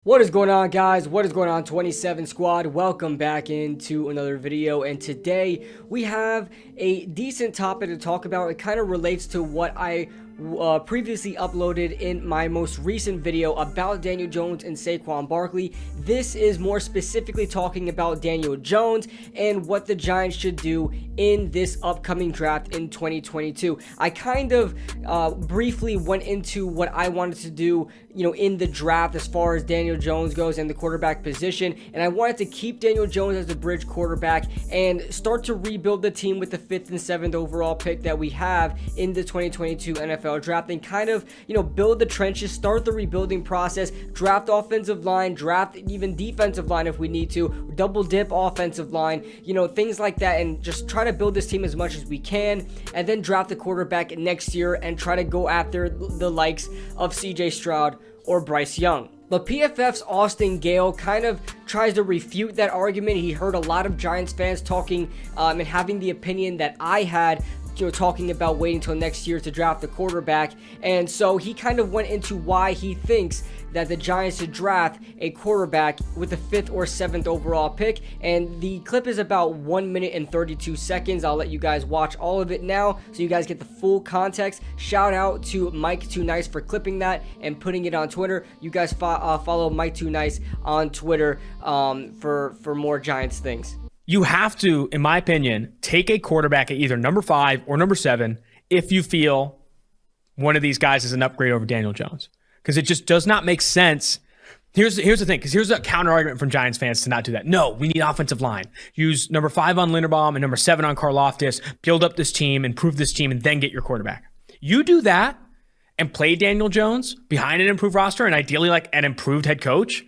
What is going on, guys? What is going on, 27 squad? Welcome back into another video, and today we have a decent topic to talk about. It kind of relates to what I previously uploaded in my most recent video about Daniel Jones and Saquon Barkley. This is more specifically talking about Daniel Jones and what the Giants should do in this upcoming draft in 2022. I kind of briefly went into what I wanted to do, in the draft as far as Daniel Jones goes and the quarterback position, and I wanted to keep Daniel Jones as the bridge quarterback and start to rebuild the team with the 5th and 7th overall pick that we have in the 2022 NFL draft, and kind of, build the trenches, start the rebuilding process, draft offensive line, draft even defensive line if we need to, double dip offensive line, things like that, and just try to build this team as much as we can, and then draft the quarterback next year and try to go after the likes of CJ Stroud or Bryce Young. But PFF's Austin Gayle kind of tries to refute that argument. He heard a lot of Giants fans talking and having the opinion that I had, talking about waiting until next year to draft the quarterback. And so he kind of went into why he thinks that the Giants should draft a quarterback with the 5th or 7th overall pick. And the clip is about 1 minute and 32 seconds. I'll let you guys watch all of it now so you guys get the full context. Shout out to Mike Too Nice for clipping that and putting it on Twitter. You guys follow Mike Too Nice on Twitter for more Giants things. You have to, in my opinion, take a quarterback at either number 5 or number 7 if you feel one of these guys is an upgrade over Daniel Jones. Because it just does not make sense. Here's the thing, because here's a counter argument from Giants fans to not do that. No, we need offensive line. Use number 5 on Linderbaum and number 7 on Karlaftis. Build up this team, improve this team, and then get your quarterback. You do that and play Daniel Jones behind an improved roster and ideally like an improved head coach.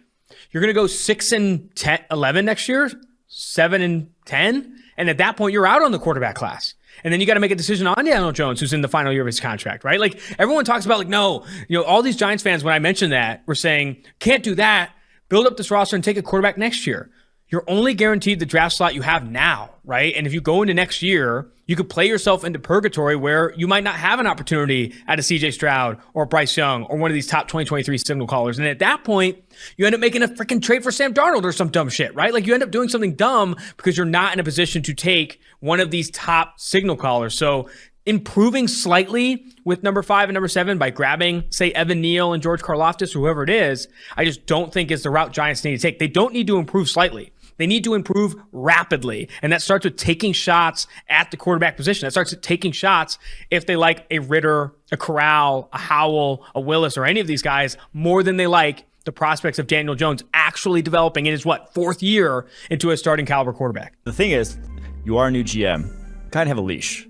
You're going to go 6-11 next year. 7-10, and at that point you're out on the quarterback class, and then you got to make a decision on Daniel Jones, who's in the final year of his contract, right? Like everyone talks about, like, no, all these Giants fans, when I mentioned that, were saying can't do that, build up this roster and take a quarterback next year. You're only guaranteed the draft slot you have now, right? And if you go into next year, you could play yourself into purgatory where you might not have an opportunity at a CJ Stroud or Bryce Young or one of these top 2023 signal callers. And at that point, you end up making a freaking trade for Sam Darnold or some dumb shit, right? Like you end up doing something dumb because you're not in a position to take one of these top signal callers. So improving slightly with number 5 and number 7 by grabbing, say, Evan Neal and George Karlaftis or whoever it is, I just don't think is the route Giants need to take. They don't need to improve slightly. They need to improve rapidly. And that starts with taking shots at the quarterback position. That starts with taking shots if they like a Ritter, a Corral, a Howell, a Willis, or any of these guys more than they like the prospects of Daniel Jones actually developing in his, 4th year into a starting caliber quarterback. The thing is, you are a new GM, kind of have a leash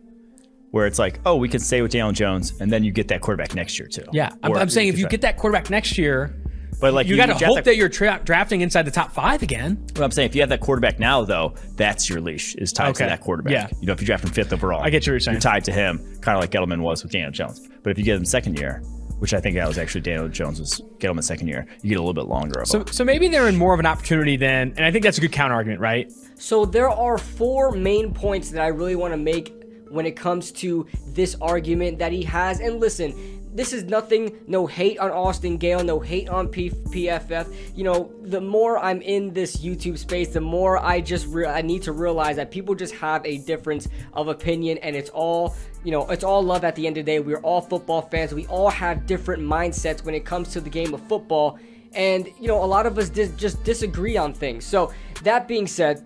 where it's like, oh, we can stay with Daniel Jones, and then you get that quarterback next year too. Yeah, I'm saying if you get that quarterback next year, but like you got to hope that you're drafting inside the top 5 again. Well, I'm saying if you have that quarterback now, though, that's your leash is tied to that quarterback. Yeah. If you draft him 5th overall, I get what you're saying. You're tied to him, kind of like Gettleman was with Daniel Jones. But if you get him 2nd year, which I think that was actually Daniel Jones was Gettleman's 2nd year, you get a little bit longer of him. So maybe they're in more of an opportunity then, and I think that's a good counter argument, right? So there are 4 main points that I really want to make when it comes to this argument that he has. And listen, this is nothing, no hate on Austin Gayle, no hate on PFF. The more I'm in this YouTube space, the more I need to realize that people just have a difference of opinion, and it's all, it's all love at the end of the day. We're all football fans. We all have different mindsets when it comes to the game of football. And, a lot of us just disagree on things. So that being said,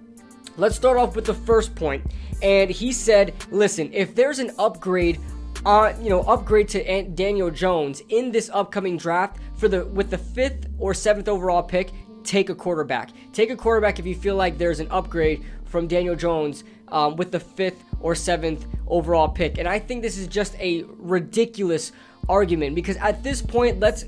let's start off with the first point. And he said, listen, if there's an upgrade to Daniel Jones in this upcoming draft with the 5th or 7th overall pick, take a quarterback. Take a quarterback if you feel like there's an upgrade from Daniel Jones with the 5th or 7th overall pick. And I think this is just a ridiculous argument, because at this point, let's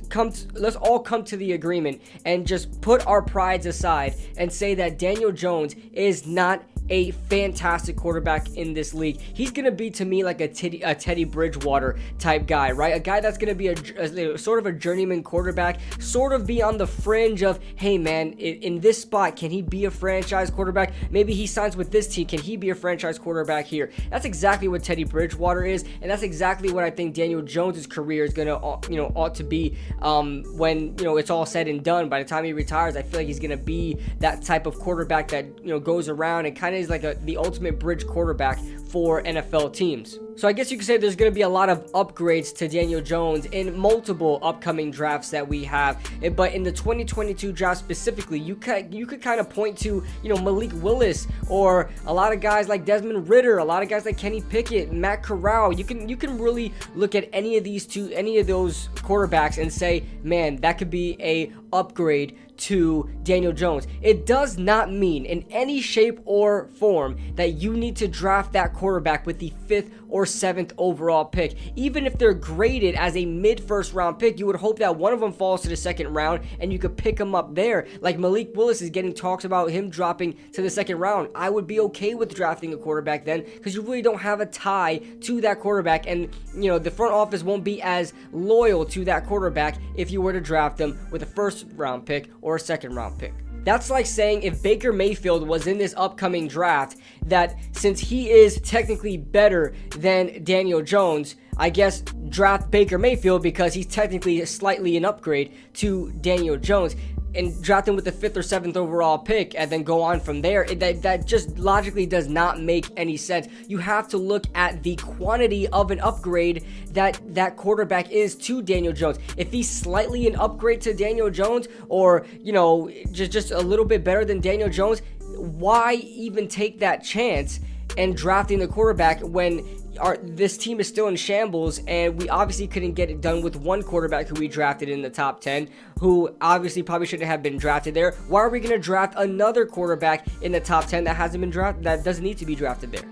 all come to the agreement and just put our prides aside and say that Daniel Jones is not a fantastic quarterback in this league. He's going to be, to me, like a Teddy Bridgewater type guy, right? A guy that's going to be a sort of a journeyman quarterback, sort of be on the fringe of, hey man, in this spot, can he be a franchise quarterback? Maybe he signs with this team. Can he be a franchise quarterback here? That's exactly what Teddy Bridgewater is, and that's exactly what I think Daniel Jones' career is going to, ought to be when, it's all said and done. By the time he retires, I feel like he's going to be that type of quarterback that, goes around and kind of is like the ultimate bridge quarterback for NFL teams. So I guess you could say there's going to be a lot of upgrades to Daniel Jones in multiple upcoming drafts that we have. But in the 2022 draft specifically, you could kind of point to, Malik Willis, or a lot of guys like Desmond Ridder, a lot of guys like Kenny Pickett, Matt Corral. You can really look at any of those quarterbacks and say, man, that could be a upgrade to Daniel Jones. It does not mean in any shape or form that you need to draft that quarterback with the 5th or 7th overall pick. Even if they're graded as a mid-first round pick, you would hope that one of them falls to the 2nd round and you could pick him up there. Like Malik Willis is getting talks about him dropping to the 2nd round. I would be okay with drafting a quarterback then, because you really don't have a tie to that quarterback, and the front office won't be as loyal to that quarterback if you were to draft them with a 1st round pick or a 2nd round pick. That's like saying if Baker Mayfield was in this upcoming draft, that since he is technically better than Daniel Jones, I guess draft Baker Mayfield because he's technically slightly an upgrade to Daniel Jones, and draft him with the 5th or 7th overall pick and then go on from there. That just logically does not make any sense. You have to look at the quantity of an upgrade that quarterback is to Daniel Jones. If he's slightly an upgrade to Daniel Jones, or just a little bit better than Daniel Jones, why even take that chance and drafting the quarterback when this team is still in shambles, and we obviously couldn't get it done with one quarterback who we drafted in the top 10, who obviously probably shouldn't have been drafted there? Why are we going to draft another quarterback in the top 10 that hasn't been drafted, that doesn't need to be drafted there?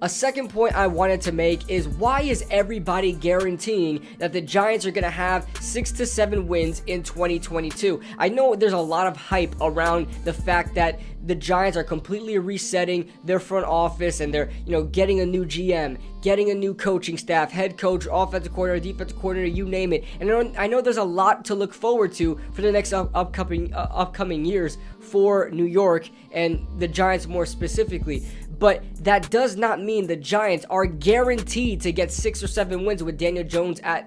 A second point I wanted to make is, why is everybody guaranteeing that the Giants are going to have 6 to 7 wins in 2022? I know there's a lot of hype around the fact that the Giants are completely resetting their front office, and they're, getting a new GM, getting a new coaching staff, head coach, offensive coordinator, defensive coordinator, you name it. And I know there's a lot to look forward to for the next upcoming years for New York and the Giants more specifically. But that does not mean the Giants are guaranteed to get 6 or 7 wins with Daniel Jones at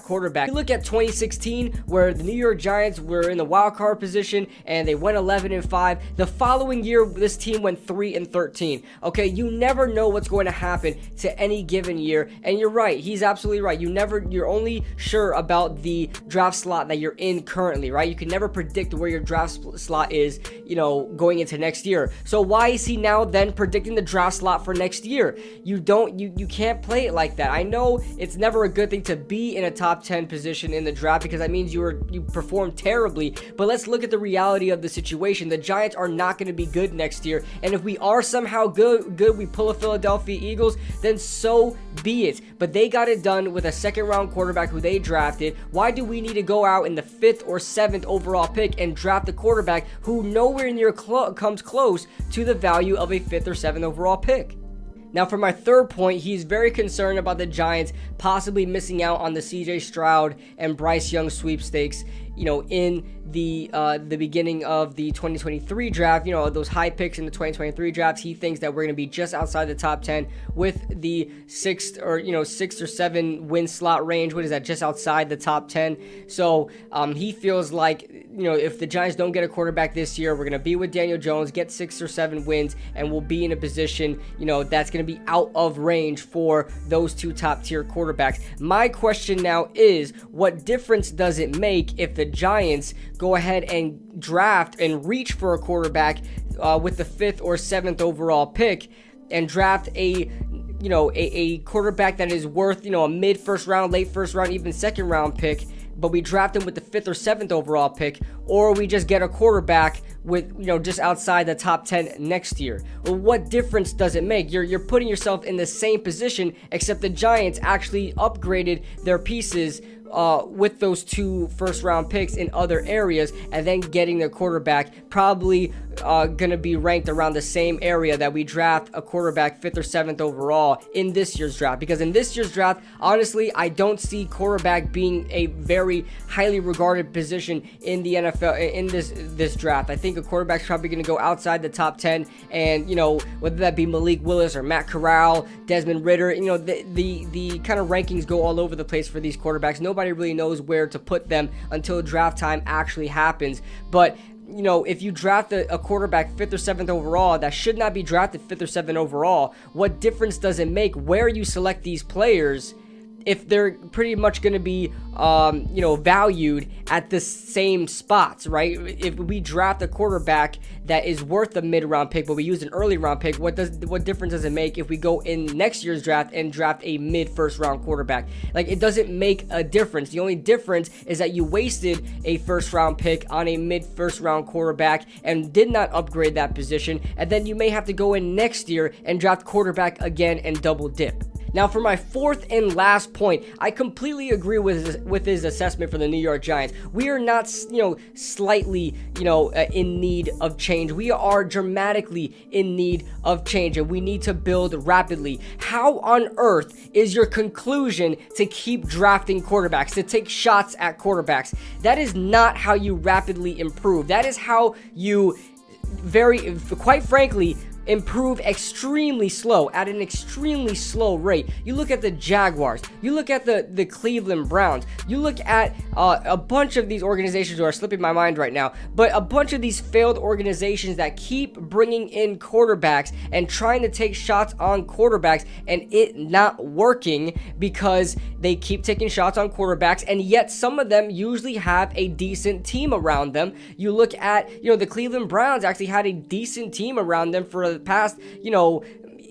quarterback. You look at 2016, where the New York Giants were in the wild card position and they went 11-5. The following year, this team went 3-13. Okay, you never know what's going to happen to any given year. And you're right, he's absolutely right. You're only sure about the draft slot that you're in currently, right? You can never predict where your draft slot is, going into next year. So why is he now then predicting the draft slot for next year? You can't play it like that. I know it's never a good thing to be in a top 10 position in the draft, because that means you perform terribly. But let's look at the reality of the situation. The Giants are not going to be good next year, and if we are somehow good, we pull a Philadelphia Eagles, then so be it. But they got it done with a 2nd round quarterback who they drafted. Why do we need to go out in the 5th or 7th overall pick and draft a quarterback who nowhere near comes close to the value of a 5th or 7th overall pick? Now, for my third point, he's very concerned about the Giants possibly missing out on the CJ Stroud and Bryce Young sweepstakes, in the beginning of the 2023 draft. Those high picks in the 2023 drafts. He thinks that we're going to be just outside the top 10 with the 6 or 7 win slot range. What is that? Just outside the top 10. So he feels like, if the Giants don't get a quarterback this year, we're going to be with Daniel Jones, get 6 or 7 wins, and we'll be in a position, that's going to be out of range for those 2 top tier quarterbacks. My question now is, what difference does it make if the Giants go ahead and draft and reach for a quarterback with the 5th or 7th overall pick, and draft a quarterback that is worth, a mid first round, late first round, even 2nd round pick, but we draft him with the 5th or 7th overall pick, or we just get a quarterback with, just outside the top 10 next year? Well, what difference does it make? You're putting yourself in the same position, except the Giants actually upgraded their pieces with those 2 first round picks in other areas, and then getting their quarterback probably going to be ranked around the same area that we draft a quarterback 5th or 7th overall in this year's draft. Because in this year's draft, honestly, I don't see quarterback being a very highly regarded position in the NFL in this draft. I think a quarterback's probably going to go outside the top 10, and, you know, whether that be Malik Willis or Matt Corral, Desmond Ridder, you know, the kind of rankings go all over the place for these quarterbacks. Nobody really knows where to put them until draft time actually happens. But you know, if you draft a quarterback 5th or 7th overall that should not be drafted 5th or 7th overall, what difference does it make where you select these players if they're pretty much going to be, you know, valued at the same spots, right? If we draft a quarterback that is worth a mid-round pick, but we use an early round pick, what difference does it make if we go in next year's draft and draft a mid-first round quarterback? Like, it doesn't make a difference. The only difference is that you wasted a first round pick on a mid-first round quarterback and did not upgrade that position, and then you may have to go in next year and draft quarterback again and double dip. Now, for my fourth and last point, I completely agree with his assessment for the New York Giants. We are not, you know, slightly, you know, in need of change. We are dramatically in need of change, and we need to build rapidly. How on earth is your conclusion to keep drafting quarterbacks, to take shots at quarterbacks? That is not how you rapidly improve. That is how you quite frankly, improve extremely slow, at an extremely slow rate. You look at the Jaguars, you look at the Cleveland Browns, you look at a bunch of these organizations who are slipping my mind right now, but a bunch of these failed organizations that keep bringing in quarterbacks and trying to take shots on quarterbacks and it not working because they keep taking shots on quarterbacks, and yet some of them usually have a decent team around them. You look at, you know, the Cleveland Browns actually had a decent team around them for the past, you know,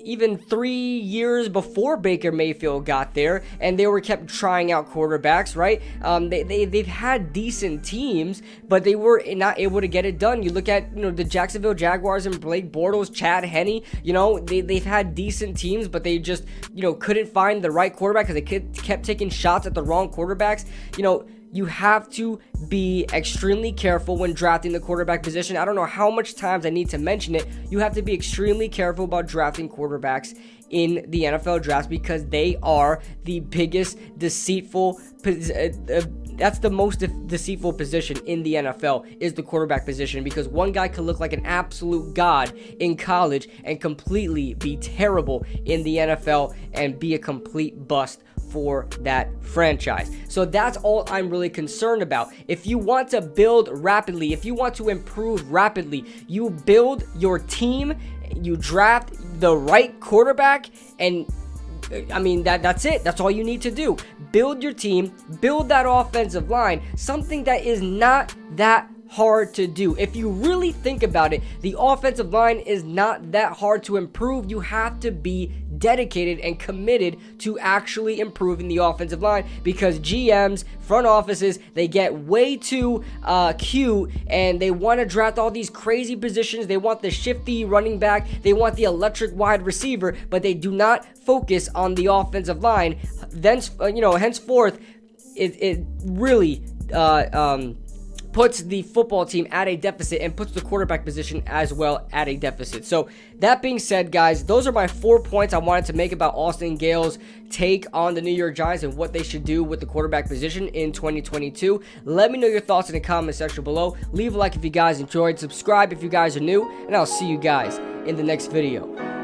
even 3 years before Baker Mayfield got there, and they were kept trying out quarterbacks, right? They've had decent teams, but they were not able to get it done. You look at, you know, the Jacksonville Jaguars and Blake Bortles, Chad Henne, you know, they've had decent teams, but they just, you know, couldn't find the right quarterback because they kept taking shots at the wrong quarterbacks. You know, you have to be extremely careful when drafting the quarterback position. I don't know how much times I need to mention it. You have to be extremely careful about drafting quarterbacks in the NFL draft because they are the biggest deceitful that's the most deceitful position in the NFL, is the quarterback position, because one guy could look like an absolute god in college and completely be terrible in the NFL and be a complete bust for that franchise. So that's all I'm really concerned about. If you want to build rapidly, if you want to improve rapidly, you build your team, you draft the right quarterback, and I mean, that's it. That's all you need to do. Build your team, build that offensive line, something that is not that hard to do. If you really think about it, the offensive line is not that hard to improve. You have to be dedicated and committed to actually improving the offensive line, because GMs, front offices, they get way too cute and they want to draft all these crazy positions. They want the shifty running back, they want the electric wide receiver, but they do not focus on the offensive line. Then, henceforth, it really puts the football team at a deficit and puts the quarterback position as well at a deficit. So that being said, guys, those are my 4 points I wanted to make about Austin Gayle's take on the New York Giants and what they should do with the quarterback position in 2022. Let me know your thoughts in the comment section below. Leave a like if you guys enjoyed, subscribe if you guys are new, and I'll see you guys in the next video.